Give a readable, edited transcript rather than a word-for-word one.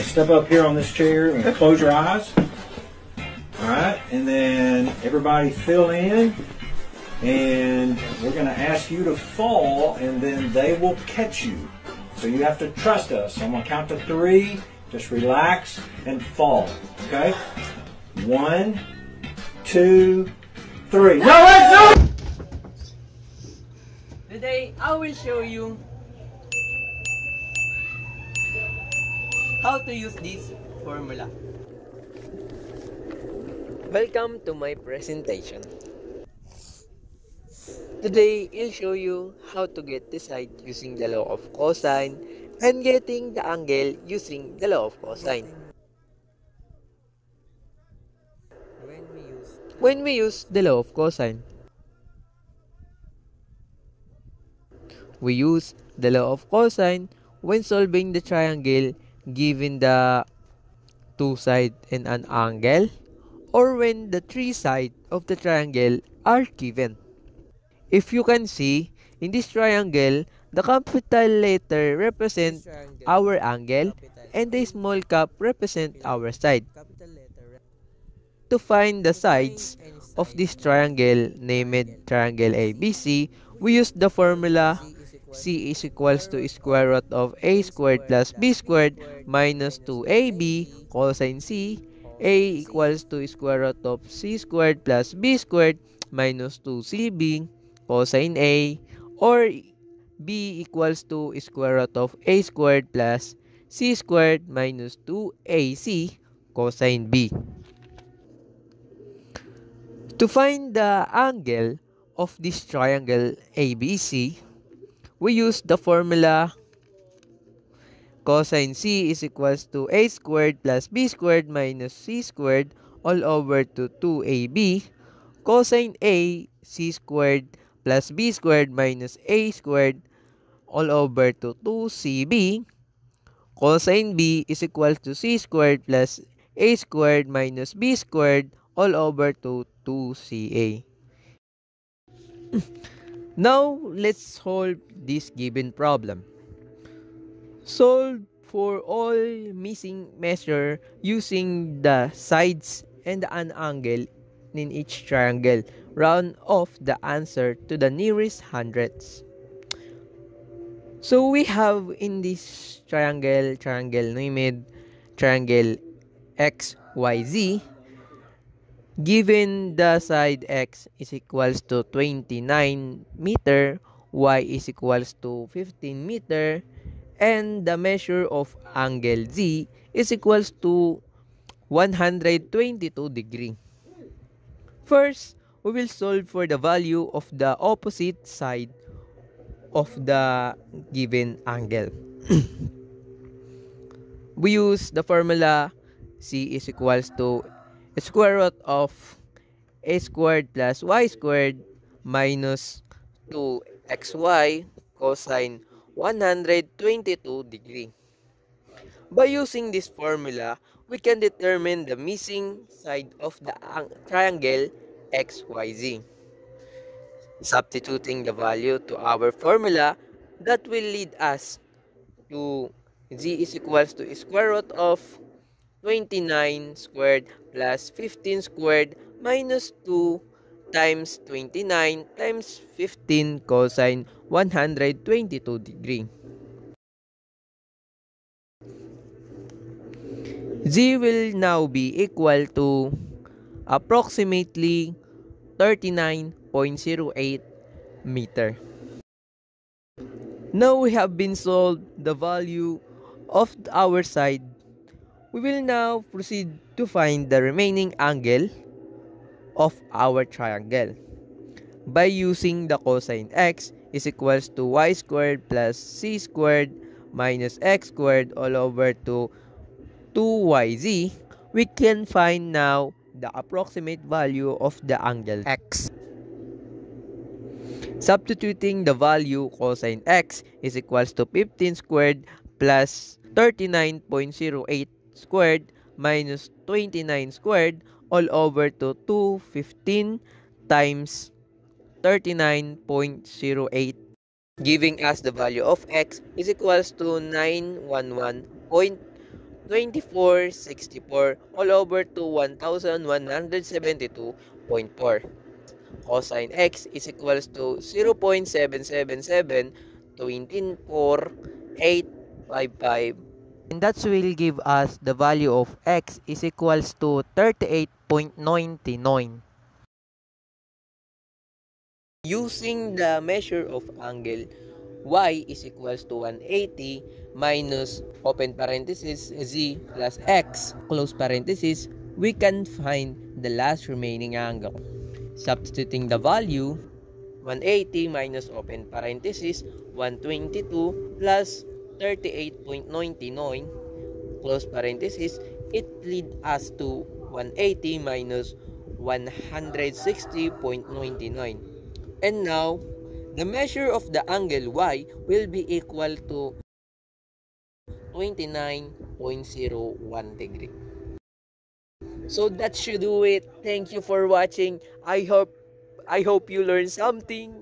step up here on this chair and close your eyes. All right, and then everybody fill in, and we're going to ask you to fall, and then they will catch you. So you have to trust us. So I'm going to count to 3. Just relax and fall. Okay? 1, 2, 3. No, wait, no! Today, I will show you how to use this formula. Welcome to my presentation. Today, I'll show you how to get the side using the law of cosine and getting the angle using the law of cosine. When we use the law of cosine, we use the law of cosine when solving the triangle given the two sides and an angle, or when the three sides of the triangle are given. If you can see, in this triangle, the capital letter represents our angle and the small cap represent our side. To find the sides of this triangle named triangle ABC, we use the formula C is equals to square root of A squared plus B squared minus 2AB cosine C. A equals to square root of C squared plus B squared minus 2CB cosine A, or B equals to square root of A squared plus C squared minus 2AC cosine B. To find the angle of this triangle ABC, we use the formula cosine C is equals to A squared plus B squared minus C squared all over to 2AB. Cosine A, C squared plus B squared minus A squared all over to 2CB. Cosine B is equal to C squared plus A squared minus B squared all over to 2CA. Now, let's solve this given problem. Solve for all missing measure using the sides and an angle in each triangle. Round off the answer to the nearest hundredths. So we have in this triangle named triangle XYZ. Given the side x is equals to 29 meter, y is equals to 15 meter, and the measure of angle z is equals to 122 degree. First, we will solve for the value of the opposite side of the given angle. We use the formula C is equals to square root of A squared plus Y squared minus 2xy cosine 122 degree. By using this formula, we can determine the missing side of the triangle XYZ. Substituting the value to our formula, that will lead us to z is equals to square root of 29 squared plus 15 squared minus 2 times 29 times 15 cosine 122 degree. Z will now be equal to approximately 39.08 meter. Now we have been solved the value of our side. We will now proceed to find the remaining angle of our triangle by using the cosine x is equals to y squared plus c squared minus x squared all over to 2yz. We can find now the approximate value of the angle x. Substituting the value cosine x is equals to 15 squared plus 39.08 squared minus 29 squared all over to 215 times 39.08, giving us the value of x is equals to 911.2 2464 all over to 1172.4. Cosine x is equals to 0.77724,855. And that will give us the value of x is equals to 38.99. Using the measure of angle, y is equals to 180 minus open parenthesis z plus x close parenthesis, we can find the last remaining angle. Substituting the value, 180 minus open parenthesis 122 plus 38.99 close parenthesis, it lead us to 180 minus 160.99. And now, the measure of the angle y will be equal to 29.01 degree. So that should do it. Thank you for watching. I hope you learned something.